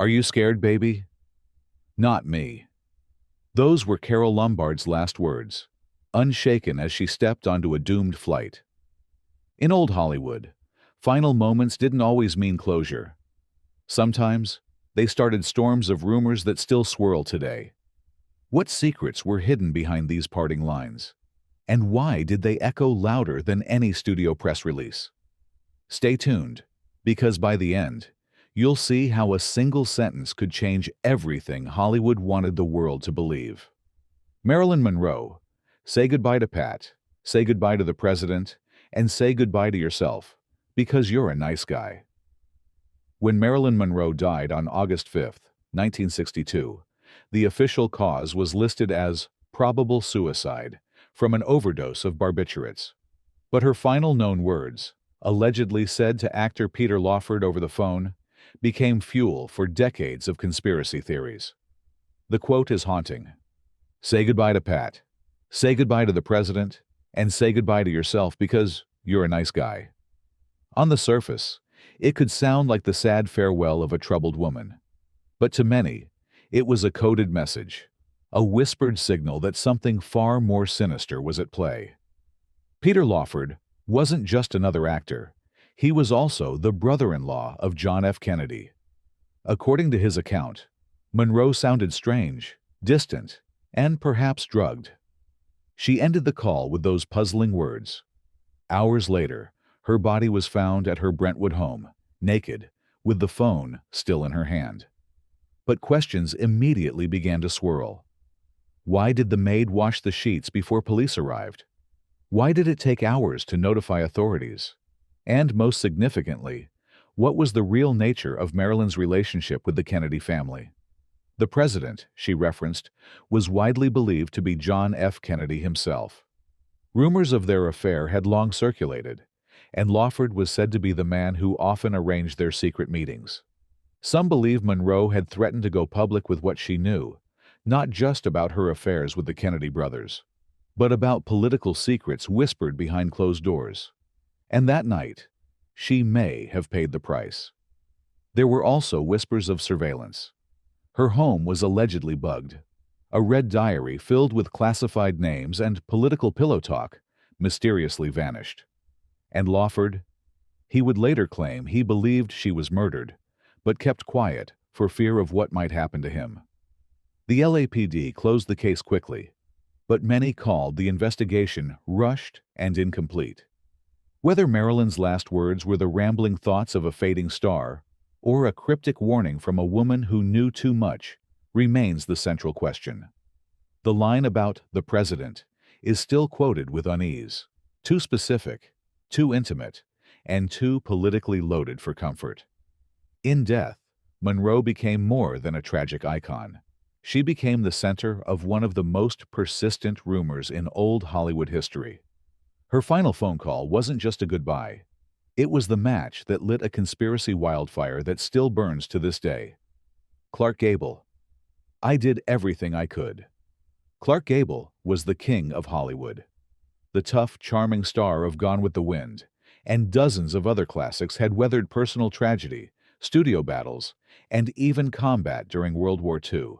Are you scared, baby? Not me. Those were Carol Lombard's last words, unshaken as she stepped onto a doomed flight. In old Hollywood, final moments didn't always mean closure. Sometimes, they started storms of rumors that still swirl today. What secrets were hidden behind these parting lines? And why did they echo louder than any studio press release? Stay tuned, because by the end, you'll see how a single sentence could change everything Hollywood wanted the world to believe. Marilyn Monroe, say goodbye to Pat, say goodbye to the president, and say goodbye to yourself, because you're a nice guy. When Marilyn Monroe died on August 5, 1962, the official cause was listed as probable suicide from an overdose of barbiturates. But her final known words, allegedly said to actor Peter Lawford over the phone, became fuel for decades of conspiracy theories. The quote is haunting. Say goodbye to Pat, say goodbye to the president, and say goodbye to yourself because you're a nice guy. On the surface, it could sound like the sad farewell of a troubled woman. But to many, it was a coded message, a whispered signal that something far more sinister was at play. Peter Lawford wasn't just another actor. He was also the brother-in-law of John F. Kennedy. According to his account, Monroe sounded strange, distant, and perhaps drugged. She ended the call with those puzzling words. Hours later, her body was found at her Brentwood home, naked, with the phone still in her hand. But questions immediately began to swirl. Why did the maid wash the sheets before police arrived? Why did it take hours to notify authorities? And most significantly, what was the real nature of Marilyn's relationship with the Kennedy family? The president, she referenced, was widely believed to be John F. Kennedy himself. Rumors of their affair had long circulated, and Lawford was said to be the man who often arranged their secret meetings. Some believe Monroe had threatened to go public with what she knew, not just about her affairs with the Kennedy brothers, but about political secrets whispered behind closed doors. And that night, she may have paid the price. There were also whispers of surveillance. Her home was allegedly bugged. A red diary filled with classified names and political pillow talk mysteriously vanished. And Lawford? He would later claim he believed she was murdered, but kept quiet for fear of what might happen to him. The LAPD closed the case quickly, but many called the investigation rushed and incomplete. Whether Marilyn's last words were the rambling thoughts of a fading star or a cryptic warning from a woman who knew too much remains the central question. The line about the president is still quoted with unease, too specific, too intimate, and too politically loaded for comfort. In death, Monroe became more than a tragic icon. She became the center of one of the most persistent rumors in old Hollywood history. Her final phone call wasn't just a goodbye. It was the match that lit a conspiracy wildfire that still burns to this day. Clark Gable. I did everything I could. Clark Gable was the king of Hollywood. The tough, charming star of Gone with the Wind, and dozens of other classics had weathered personal tragedy, studio battles, and even combat during World War II.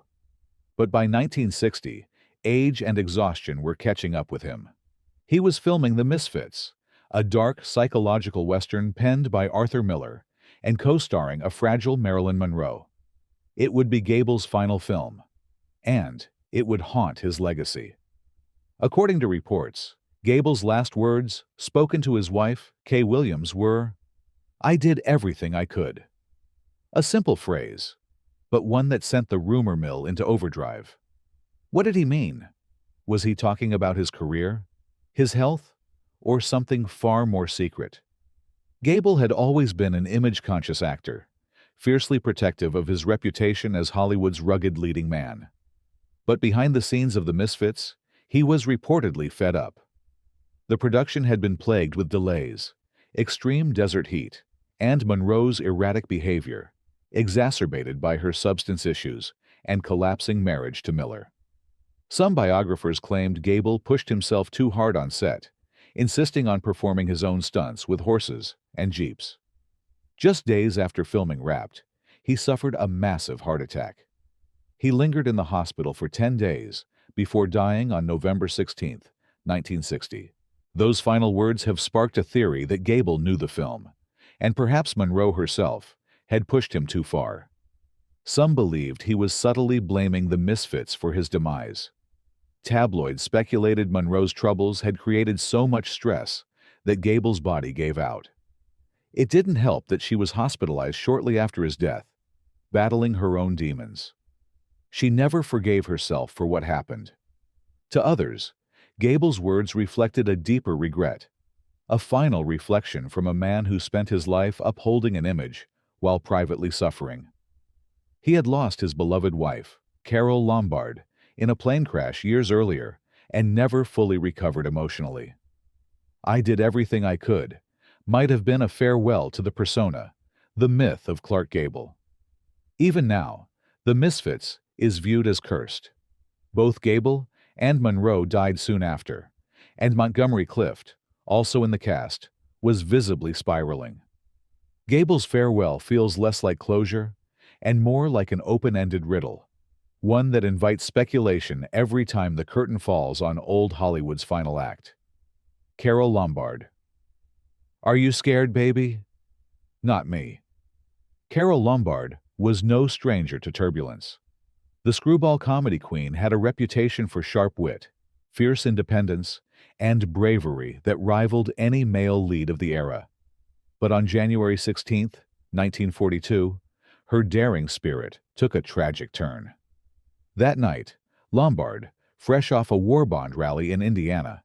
But by 1960, age and exhaustion were catching up with him. He was filming The Misfits, a dark psychological western penned by Arthur Miller and co-starring a fragile Marilyn Monroe. It would be Gable's final film, and it would haunt his legacy. According to reports, Gable's last words, spoken to his wife, Kay Williams, were, "I did everything I could." A simple phrase, but one that sent the rumor mill into overdrive. What did he mean? Was he talking about his career, his health, or something far more secret? Gable had always been an image-conscious actor, fiercely protective of his reputation as Hollywood's rugged leading man. But behind the scenes of The Misfits, he was reportedly fed up. The production had been plagued with delays, extreme desert heat, and Monroe's erratic behavior, exacerbated by her substance issues and collapsing marriage to Miller. Some biographers claimed Gable pushed himself too hard on set, insisting on performing his own stunts with horses and jeeps. Just days after filming wrapped, he suffered a massive heart attack. He lingered in the hospital for 10 days before dying on November 16, 1960. Those final words have sparked a theory that Gable knew the film, and perhaps Monroe herself had pushed him too far. Some believed he was subtly blaming the misfits for his demise. Tabloids speculated Monroe's troubles had created so much stress that Gable's body gave out. It didn't help that she was hospitalized shortly after his death, battling her own demons. She never forgave herself for what happened. To others, Gable's words reflected a deeper regret, a final reflection from a man who spent his life upholding an image while privately suffering. He had lost his beloved wife, Carole Lombard, in a plane crash years earlier and never fully recovered emotionally. "I did everything I could" might have been a farewell to the persona, the myth of Clark Gable. Even now, The Misfits is viewed as cursed. Both Gable and Monroe died soon after, and Montgomery Clift, also in the cast, was visibly spiraling. Gable's farewell feels less like closure and more like an open-ended riddle, one that invites speculation every time the curtain falls on old Hollywood's final act. Carole Lombard. Are you scared, baby? Not me. Carole Lombard was no stranger to turbulence. The screwball comedy queen had a reputation for sharp wit, fierce independence, and bravery that rivaled any male lead of the era. But on January 16, 1942, her daring spirit took a tragic turn. That night, Lombard, fresh off a war bond rally in Indiana,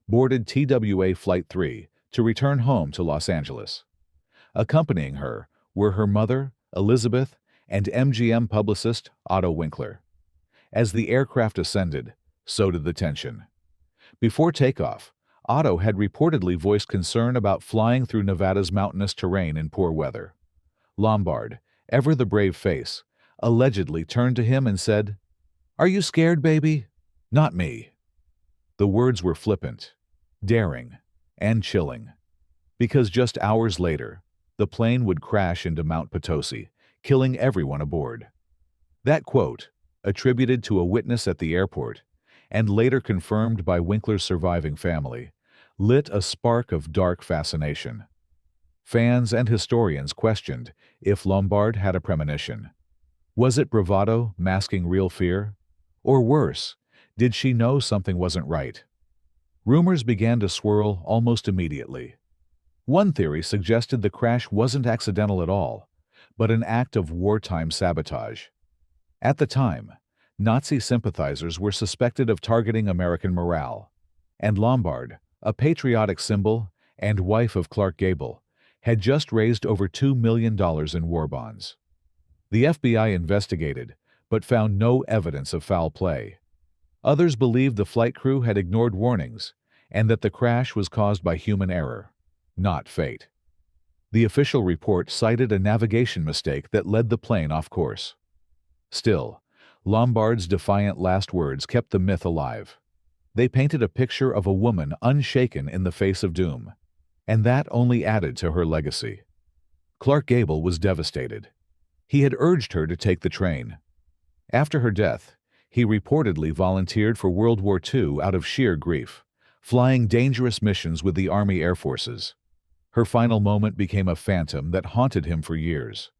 boarded TWA Flight 3 to return home to Los Angeles. Accompanying her were her mother, Elizabeth, and MGM publicist Otto Winkler. As the aircraft ascended, so did the tension. Before takeoff, Otto had reportedly voiced concern about flying through Nevada's mountainous terrain in poor weather. Lombard, ever the brave face, allegedly turned to him and said, "Are you scared, baby?" "Not me." The words were flippant, daring, and chilling, because just hours later, the plane would crash into Mount Potosi, killing everyone aboard. That quote, attributed to a witness at the airport, and later confirmed by Winkler's surviving family, lit a spark of dark fascination. Fans and historians questioned if Lombard had a premonition. Was it bravado masking real fear? Or worse, did she know something wasn't right? Rumors began to swirl almost immediately. One theory suggested the crash wasn't accidental at all, but an act of wartime sabotage. At the time, Nazi sympathizers were suspected of targeting American morale, and Lombard, a patriotic symbol and wife of Clark Gable, had just raised over $2 million in war bonds. The FBI investigated, but found no evidence of foul play. Others believed the flight crew had ignored warnings and that the crash was caused by human error, not fate. The official report cited a navigation mistake that led the plane off course. Still, Lombard's defiant last words kept the myth alive. They painted a picture of a woman unshaken in the face of doom, and that only added to her legacy. Clark Gable was devastated. He had urged her to take the train. After her death, he reportedly volunteered for World War II out of sheer grief, flying dangerous missions with the Army Air Forces. Her final moment became a phantom that haunted him for years.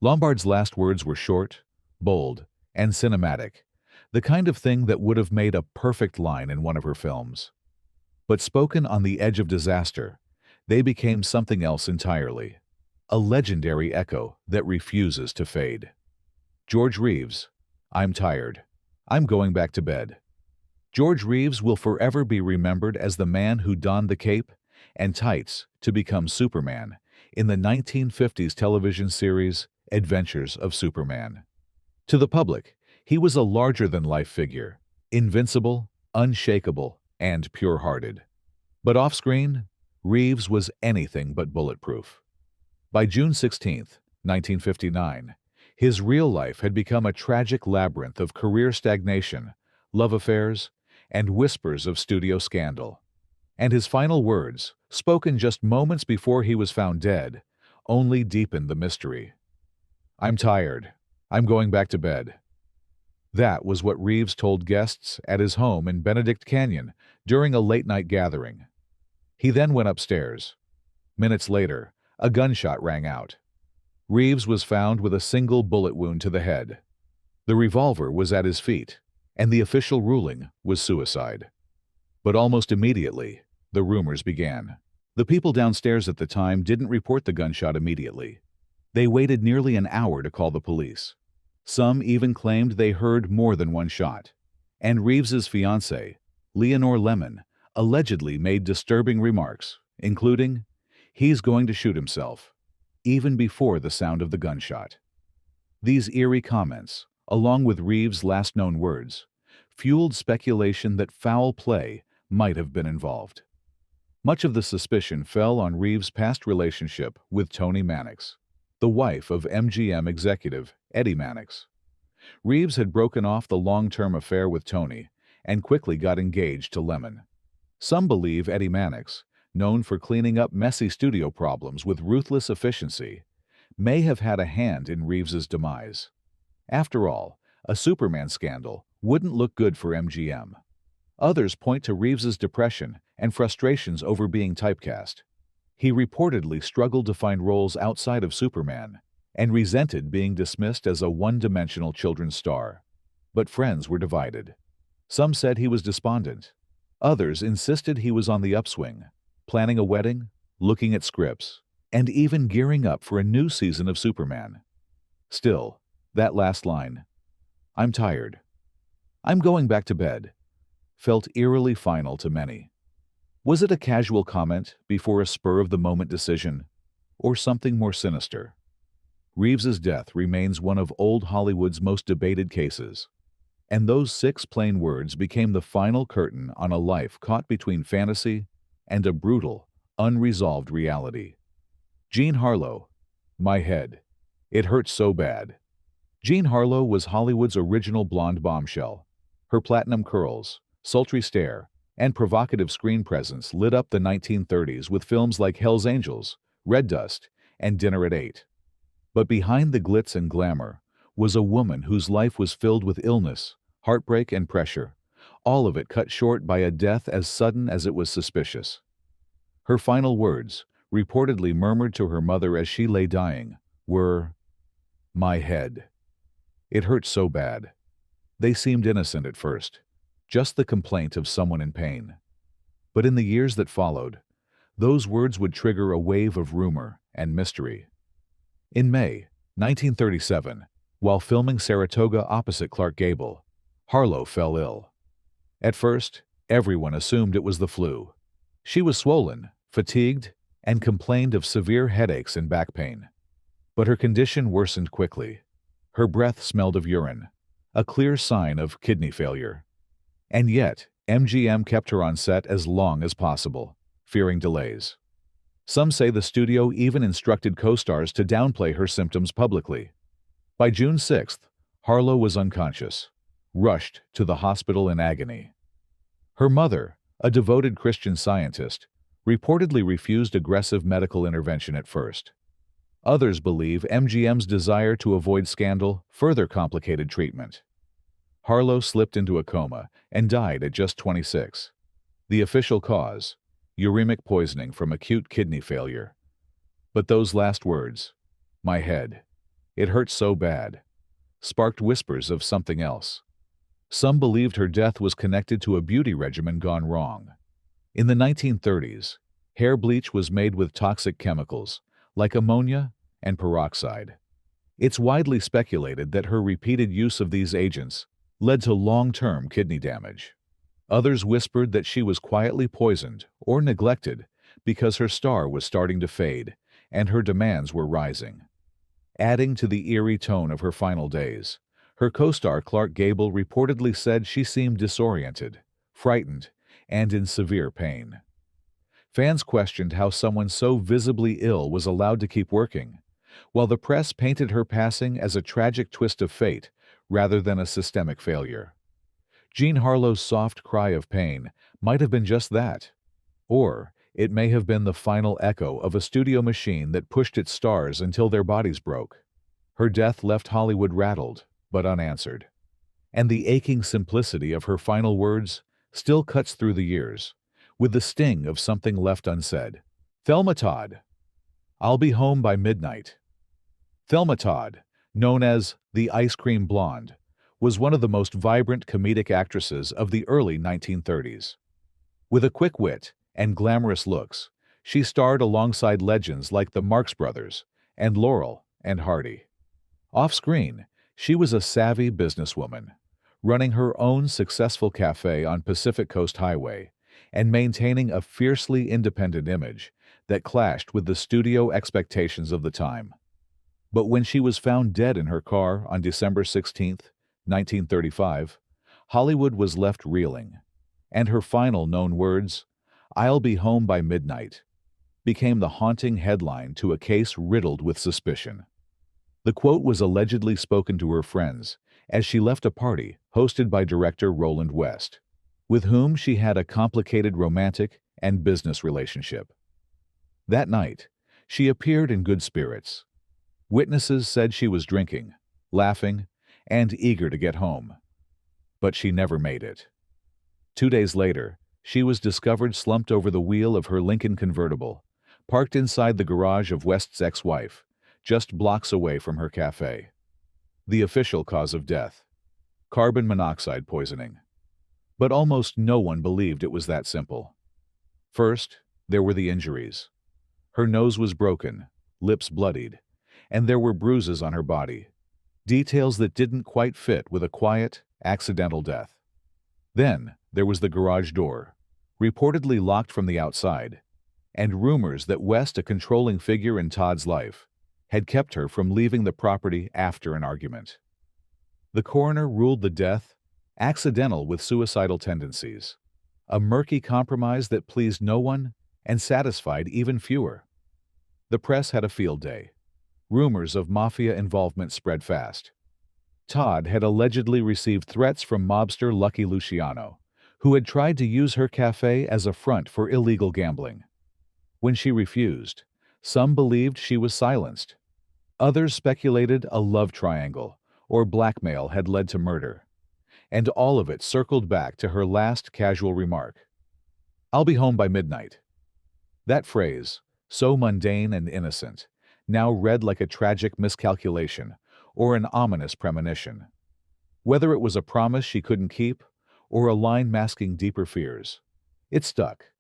Lombard's last words were short, bold, and cinematic, the kind of thing that would have made a perfect line in one of her films. But spoken on the edge of disaster, they became something else entirely, a legendary echo that refuses to fade. George Reeves, I'm tired. I'm going back to bed. George Reeves will forever be remembered as the man who donned the cape and tights to become Superman in the 1950s television series Adventures of Superman. To the public, he was a larger-than-life figure, invincible, unshakable, and pure-hearted. But off-screen, Reeves was anything but bulletproof. By June 16, 1959, his real life had become a tragic labyrinth of career stagnation, love affairs, and whispers of studio scandal. And his final words, spoken just moments before he was found dead, only deepened the mystery. I'm tired. I'm going back to bed. That was what Reeves told guests at his home in Benedict Canyon during a late-night gathering. He then went upstairs. Minutes later, a gunshot rang out. Reeves was found with a single bullet wound to the head. The revolver was at his feet, and the official ruling was suicide. But almost immediately, the rumors began. The people downstairs at the time didn't report the gunshot immediately. They waited nearly an hour to call the police. Some even claimed they heard more than one shot. And Reeves's fiancée, Leonore Lemon, allegedly made disturbing remarks, including, "He's going to shoot himself," even before the sound of the gunshot. These eerie comments, along with Reeves' last known words, fueled speculation that foul play might have been involved. Much of the suspicion fell on Reeves' past relationship with Toni Mannix, the wife of MGM executive Eddie Mannix. Reeves had broken off the long-term affair with Toni and quickly got engaged to Lemon. Some believe Eddie Mannix, known for cleaning up messy studio problems with ruthless efficiency, may have had a hand in Reeves's demise. After all, a Superman scandal wouldn't look good for MGM. Others point to Reeves's depression and frustrations over being typecast. He reportedly struggled to find roles outside of Superman and resented being dismissed as a one-dimensional children's star. But friends were divided. Some said he was despondent. Others insisted he was on the upswing, planning a wedding, looking at scripts, and even gearing up for a new season of Superman. Still, that last line, "I'm tired. I'm going back to bed," felt eerily final to many. Was it a casual comment before a spur-of-the-moment decision, or something more sinister? Reeves's death remains one of old Hollywood's most debated cases, and those 6 plain words became the final curtain on a life caught between fantasy and a brutal, unresolved reality. Jean Harlo, "My head. It hurts so bad." Jean Harlo was Hollywood's original blonde bombshell. Her platinum curls, sultry stare, and provocative screen presence lit up the 1930s with films like Hell's Angels, Red Dust, and Dinner at 8. But behind the glitz and glamour was a woman whose life was filled with illness, heartbreak, and pressure, all of it cut short by a death as sudden as it was suspicious. Her final words, reportedly murmured to her mother as she lay dying, were, "My head. It hurts so bad." They seemed innocent at first, just the complaint of someone in pain. But in the years that followed, those words would trigger a wave of rumor and mystery. In May 1937, while filming Saratoga opposite Clark Gable, Harlo fell ill. At first, everyone assumed it was the flu. She was swollen, fatigued, and complained of severe headaches and back pain. But her condition worsened quickly. Her breath smelled of urine, a clear sign of kidney failure. And yet, MGM kept her on set as long as possible, fearing delays. Some say the studio even instructed co-stars to downplay her symptoms publicly. By June 6th, Harlo was unconscious, rushed to the hospital in agony. Her mother, a devoted Christian Scientist, reportedly refused aggressive medical intervention at first. Others believe MGM's desire to avoid scandal further complicated treatment. Harlo slipped into a coma and died at just 26. The official cause, uremic poisoning from acute kidney failure. But those last words, "My head. It hurts so bad," sparked whispers of something else. Some believed her death was connected to a beauty regimen gone wrong. In the 1930s, hair bleach was made with toxic chemicals, like ammonia and peroxide. It's widely speculated that her repeated use of these agents led to long-term kidney damage. Others whispered that she was quietly poisoned or neglected because her star was starting to fade and her demands were rising. Adding to the eerie tone of her final days, her co-star Clark Gable reportedly said she seemed disoriented, frightened, and in severe pain. Fans questioned how someone so visibly ill was allowed to keep working, while the press painted her passing as a tragic twist of fate rather than a systemic failure. Jean Harlo's soft cry of pain might have been just that, or it may have been the final echo of a studio machine that pushed its stars until their bodies broke. Her death left Hollywood rattled, but unanswered. And the aching simplicity of her final words still cuts through the years, with the sting of something left unsaid. Thelma Todd. I'll be home by midnight. Thelma Todd, known as the Ice Cream Blonde, was one of the most vibrant comedic actresses of the early 1930s. With a quick wit and glamorous looks, she starred alongside legends like the Marx Brothers and Laurel and Hardy. Off-screen, she was a savvy businesswoman, running her own successful cafe on Pacific Coast Highway and maintaining a fiercely independent image that clashed with the studio expectations of the time. But when she was found dead in her car on December 16, 1935, Hollywood was left reeling, and her final known words, "I'll be home by midnight," became the haunting headline to a case riddled with suspicion. The quote was allegedly spoken to her friends as she left a party hosted by director Roland West, with whom she had a complicated romantic and business relationship. That night, she appeared in good spirits. Witnesses said she was drinking, laughing, and eager to get home. But she never made it. 2 days later, she was discovered slumped over the wheel of her Lincoln convertible, parked inside the garage of West's ex-wife, just blocks away from her cafe. The official cause of death: carbon monoxide poisoning. But almost no one believed it was that simple. First, there were the injuries. Her nose was broken, lips bloodied, and there were bruises on her body, details that didn't quite fit with a quiet, accidental death. Then there was the garage door, reportedly locked from the outside, and rumors that West, a controlling figure in Todd's life, had kept her from leaving the property after an argument. The coroner ruled the death accidental with suicidal tendencies, a murky compromise that pleased no one and satisfied even fewer. The press had a field day. Rumors of mafia involvement spread fast. Todd had allegedly received threats from mobster Lucky Luciano, who had tried to use her cafe as a front for illegal gambling. When she refused, some believed she was silenced. Others speculated a love triangle or blackmail had led to murder. And all of it circled back to her last casual remark: "I'll be home by midnight." That phrase, so mundane and innocent, now read like a tragic miscalculation or an ominous premonition. Whether it was a promise she couldn't keep or a line masking deeper fears, it stuck.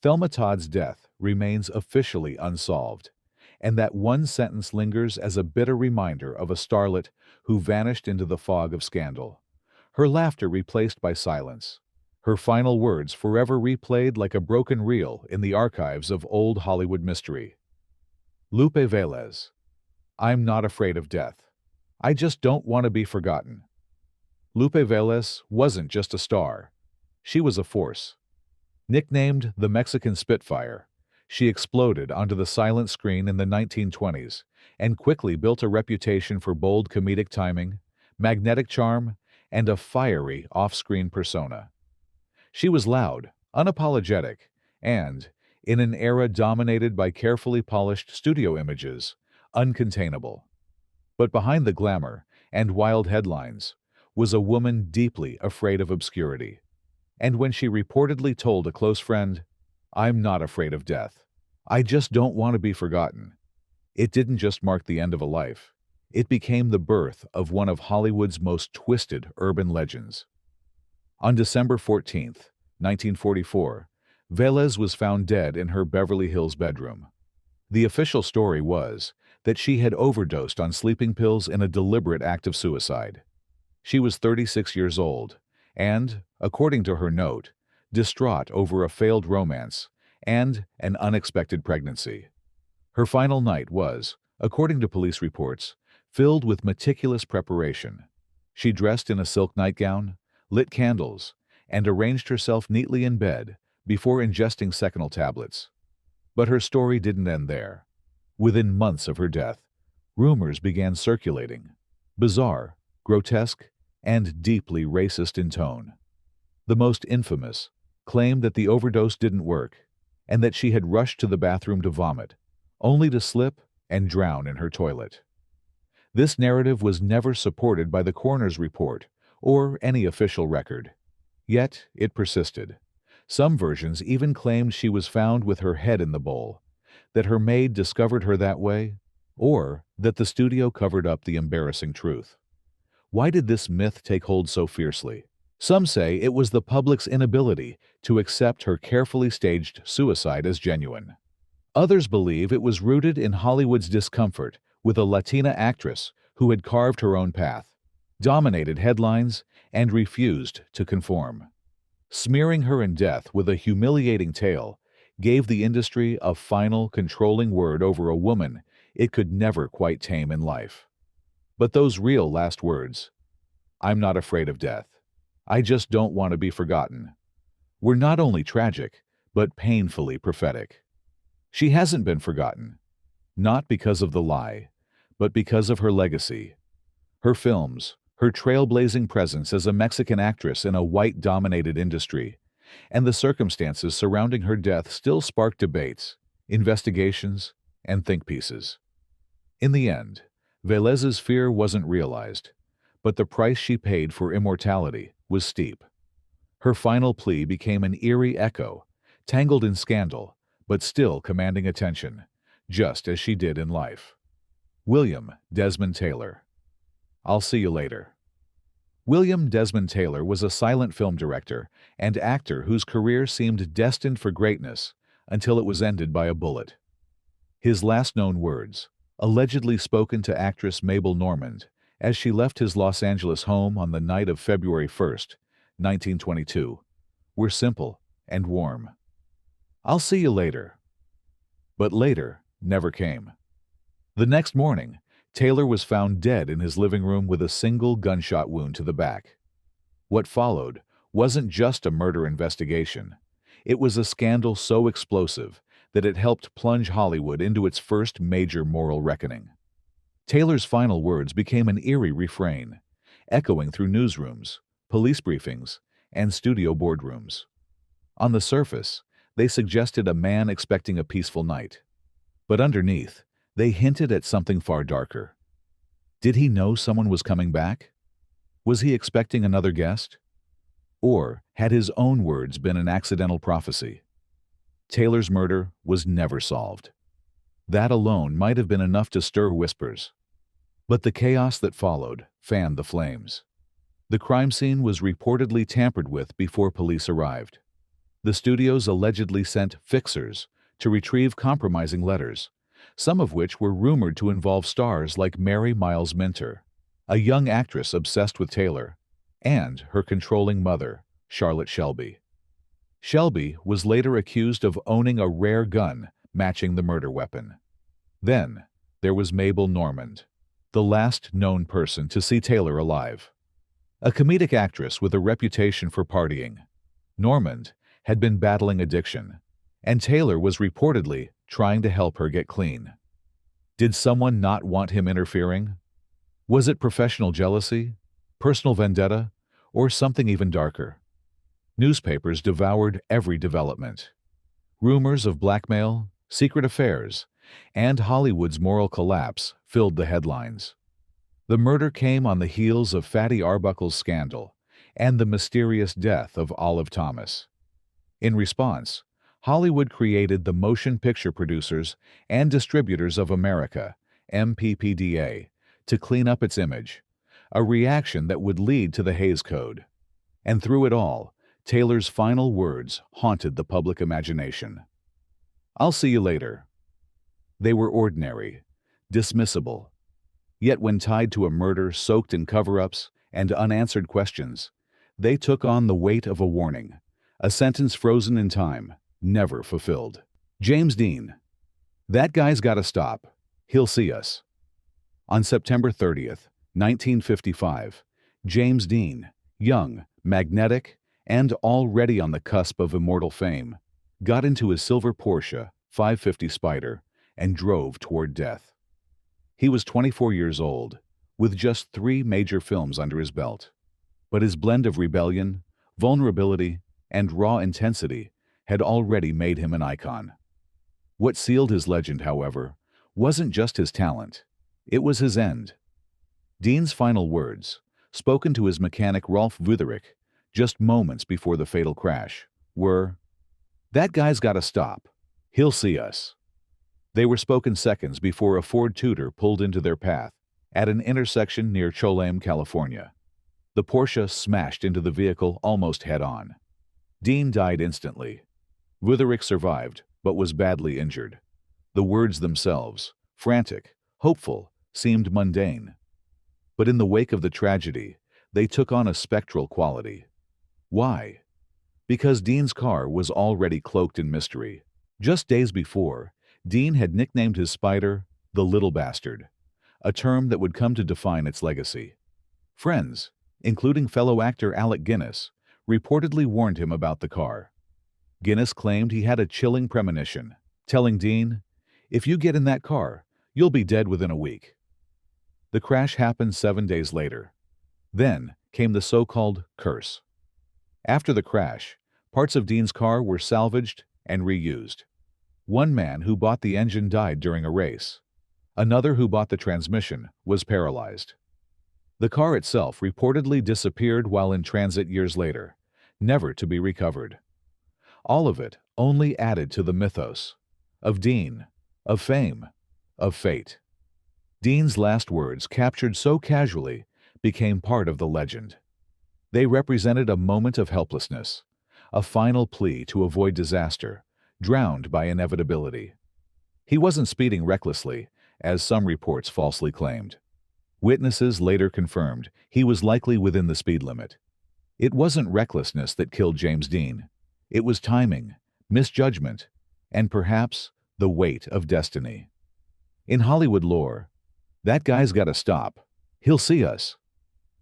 Thelma Todd's death remains officially unsolved, and that one sentence lingers as a bitter reminder of a starlet who vanished into the fog of scandal, her laughter replaced by silence, her final words forever replayed like a broken reel in the archives of old Hollywood mystery. Lupe Veles. I'm not afraid of death. I just don't want to be forgotten. Lupe Veles wasn't just a star. She was a force. Nicknamed the Mexican Spitfire, she exploded onto the silent screen in the 1920s and quickly built a reputation for bold comedic timing, magnetic charm, and a fiery off-screen persona. She was loud, unapologetic, and, in an era dominated by carefully polished studio images, uncontainable. But behind the glamour and wild headlines was a woman deeply afraid of obscurity. And when she reportedly told a close friend, "I'm not afraid of death. I just don't want to be forgotten," it didn't just mark the end of a life. It became the birth of one of Hollywood's most twisted urban legends. On December 14, 1944, Veles was found dead in her Beverly Hills bedroom. The official story was that she had overdosed on sleeping pills in a deliberate act of suicide. She was 36 years old and, according to her note, distraught over a failed romance and an unexpected pregnancy. Her final night was, according to police reports, filled with meticulous preparation. She dressed in a silk nightgown, lit candles, and arranged herself neatly in bed before ingesting Seconal tablets. But her story didn't end there. Within months of her death, rumors began circulating, bizarre, grotesque, and deeply racist in tone. The most infamous claimed that the overdose didn't work and that she had rushed to the bathroom to vomit, only to slip and drown in her toilet. This narrative was never supported by the coroner's report or any official record. Yet it persisted. Some versions even claimed she was found with her head in the bowl, that her maid discovered her that way, or that the studio covered up the embarrassing truth. Why did this myth take hold so fiercely? Some say it was the public's inability to accept her carefully staged suicide as genuine. Others believe it was rooted in Hollywood's discomfort with a Latina actress who had carved her own path, dominated headlines, and refused to conform. Smearing her in death with a humiliating tale gave the industry a final controlling word over a woman it could never quite tame in life. But those real last words, "I'm not afraid of death. I just don't want to be forgotten," were not only tragic, but painfully prophetic. She hasn't been forgotten, not because of the lie, but because of her legacy. Her films, her trailblazing presence as a Mexican actress in a white-dominated industry, and the circumstances surrounding her death still spark debates, investigations, and think pieces. In the end, Velez's fear wasn't realized, but the price she paid for immortality was steep. Her final plea became an eerie echo, tangled in scandal, but still commanding attention, just as she did in life. William Desmond Taylor. I'll see you later. William Desmond Taylor was a silent film director and actor whose career seemed destined for greatness until it was ended by a bullet. His last known words, allegedly spoken to actress Mabel Normand as she left his Los Angeles home on the night of February 1st, 1922, were simple and warm. "I'll see you later." But later never came. The next morning, Taylor was found dead in his living room with a single gunshot wound to the back. What followed wasn't just a murder investigation. It was a scandal so explosive that it helped plunge Hollywood into its first major moral reckoning. Taylor's final words became an eerie refrain, echoing through newsrooms, police briefings, and studio boardrooms. On the surface, they suggested a man expecting a peaceful night. But underneath, they hinted at something far darker. Did he know someone was coming back? Was he expecting another guest? Or had his own words been an accidental prophecy? Taylor's murder was never solved. That alone might have been enough to stir whispers. But the chaos that followed fanned the flames. The crime scene was reportedly tampered with before police arrived. The studios allegedly sent fixers to retrieve compromising letters, some of which were rumored to involve stars like Mary Miles Minter, a young actress obsessed with Taylor, and her controlling mother, Charlotte Shelby. Shelby was later accused of owning a rare gun matching the murder weapon. Then there was Mabel Normand, the last known person to see Taylor alive. A comedic actress with a reputation for partying, Normand had been battling addiction, and Taylor was reportedly trying to help her get clean. Did someone not want him interfering? Was it professional jealousy, personal vendetta, or something even darker? Newspapers devoured every development. Rumors of blackmail, secret affairs, and Hollywood's moral collapse filled the headlines. The murder came on the heels of Fatty Arbuckle's scandal and the mysterious death of Olive Thomas. In response, Hollywood created the Motion Picture Producers and Distributors of America, MPPDA, to clean up its image, a reaction that would lead to the Hays Code. And through it all, Taylor's final words haunted the public imagination. "I'll see you later." They were ordinary, dismissible. Yet when tied to a murder soaked in cover-ups and unanswered questions, they took on the weight of a warning, a sentence frozen in time, never fulfilled. James Dean. That guy's gotta stop. He'll see us. On September 30th, 1955, James Dean, young, magnetic, and already on the cusp of immortal fame, got into his silver Porsche 550 Spider and drove toward death. He was 24 years old, with just 3 major films under his belt. But his blend of rebellion, vulnerability, and raw intensity had already made him an icon. What sealed his legend, however, wasn't just his talent. It was his end. Dean's final words, spoken to his mechanic Rolf Wütherich just moments before the fatal crash, were, "That guy's gotta stop. He'll see us." They were spoken seconds before a Ford Tudor pulled into their path at an intersection near Cholame, California. The Porsche smashed into the vehicle almost head-on. Dean died instantly. Wütherich survived, but was badly injured. The words themselves, frantic, hopeful, seemed mundane. But in the wake of the tragedy, they took on a spectral quality. Why? Because Dean's car was already cloaked in mystery. Just days before, Dean had nicknamed his Spider the Little Bastard, a term that would come to define its legacy. Friends, including fellow actor Alec Guinness, reportedly warned him about the car. Guinness claimed he had a chilling premonition, telling Dean, "If you get in that car, you'll be dead within a week." The crash happened 7 days later. Then came the so-called curse. After the crash, parts of Dean's car were salvaged and reused. One man who bought the engine died during a race. Another who bought the transmission was paralyzed. The car itself reportedly disappeared while in transit years later, never to be recovered. All of it only added to the mythos of Dean, of fame, of fate. Dean's last words, captured so casually, became part of the legend. They represented a moment of helplessness, a final plea to avoid disaster, drowned by inevitability. He wasn't speeding recklessly, as some reports falsely claimed. Witnesses later confirmed he was likely within the speed limit. It wasn't recklessness that killed James Dean. It was timing, misjudgment, and perhaps the weight of destiny. In Hollywood lore, "That guy's gotta stop. He'll see us,"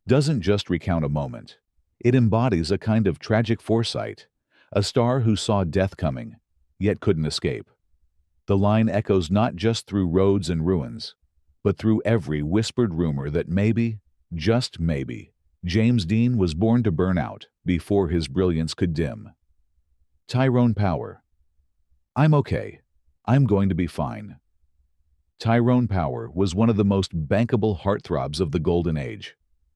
doesn't just recount a moment. It embodies a kind of tragic foresight, a star who saw death coming, yet couldn't escape. The line echoes not just through roads and ruins, but through every whispered rumor that maybe, just maybe, James Dean was born to burn out before his brilliance could dim. Tyrone Power. "I'm okay. I'm going to be fine." Tyrone Power was one of the most bankable heartthrobs of the Golden Age.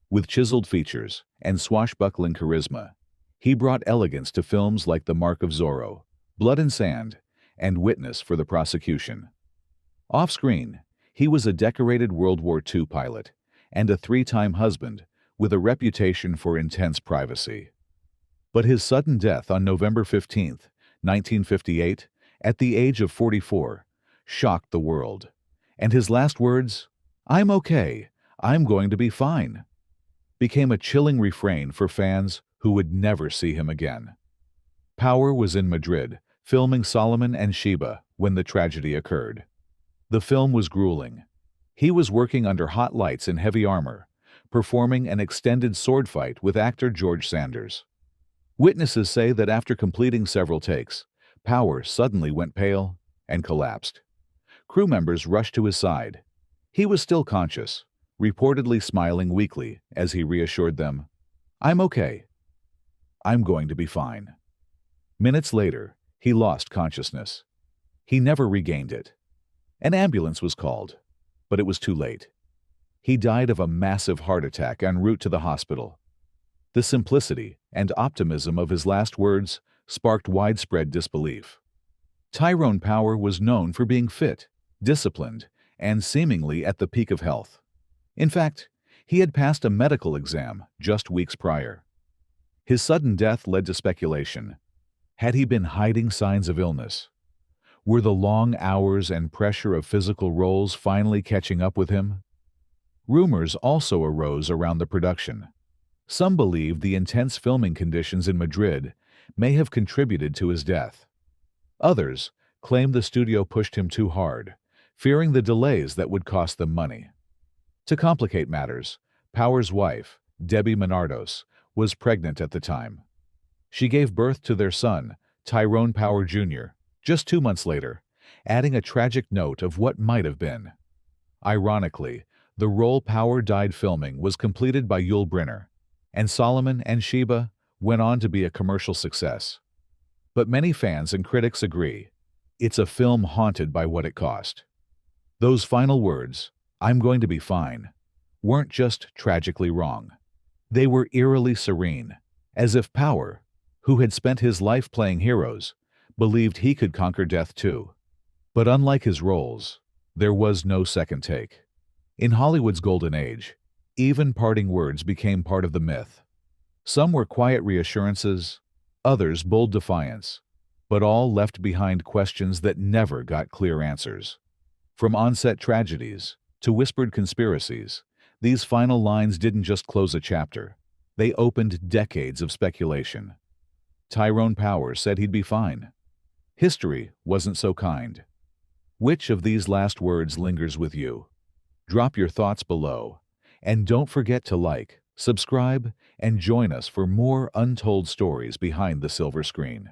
With chiseled features and swashbuckling charisma, he brought elegance to films like The Mark of Zorro, Blood and Sand, and Witness for the Prosecution. Off-screen, he was a decorated World War II pilot and a 3-time husband with a reputation for intense privacy. But his sudden death on November 15, 1958, at the age of 44, shocked the world. And his last words, "I'm okay, I'm going to be fine," became a chilling refrain for fans who would never see him again. Power was in Madrid, filming Solomon and Sheba when the tragedy occurred. The film was grueling. He was working under hot lights in heavy armor, performing an extended sword fight with actor George Sanders. Witnesses say that after completing several takes, Power suddenly went pale and collapsed. Crew members rushed to his side. He was still conscious, reportedly smiling weakly as he reassured them, "I'm okay. I'm going to be fine." Minutes later, he lost consciousness. He never regained it. An ambulance was called, but it was too late. He died of a massive heart attack en route to the hospital. The simplicity and optimism of his last words sparked widespread disbelief. Tyrone Power was known for being fit, disciplined, and seemingly at the peak of health. In fact, he had passed a medical exam just weeks prior. His sudden death led to speculation. Had he been hiding signs of illness? Were the long hours and pressure of physical roles finally catching up with him? Rumors also arose around the production. Some believed the intense filming conditions in Madrid may have contributed to his death. Others claimed the studio pushed him too hard, fearing the delays that would cost them money. To complicate matters, Power's wife, Debbie Menardos, was pregnant at the time. She gave birth to their son, Tyrone Power Jr., just 2 months later, adding a tragic note of what might have been. Ironically, the role Power died filming was completed by Yul Brynner, and Solomon and Sheba went on to be a commercial success. But many fans and critics agree, it's a film haunted by what it cost. Those final words, "I'm going to be fine," weren't just tragically wrong. They were eerily serene, as if Power, who had spent his life playing heroes, believed he could conquer death too. But unlike his roles, there was no second take. In Hollywood's golden age, even parting words became part of the myth. Some were quiet reassurances, others bold defiance, but all left behind questions that never got clear answers. From on-set tragedies to whispered conspiracies, these final lines didn't just close a chapter. They opened decades of speculation. Tyrone Power said he'd be fine. History wasn't so kind. Which of these last words lingers with you? Drop your thoughts below. And don't forget to like, subscribe, and join us for more untold stories behind the silver screen.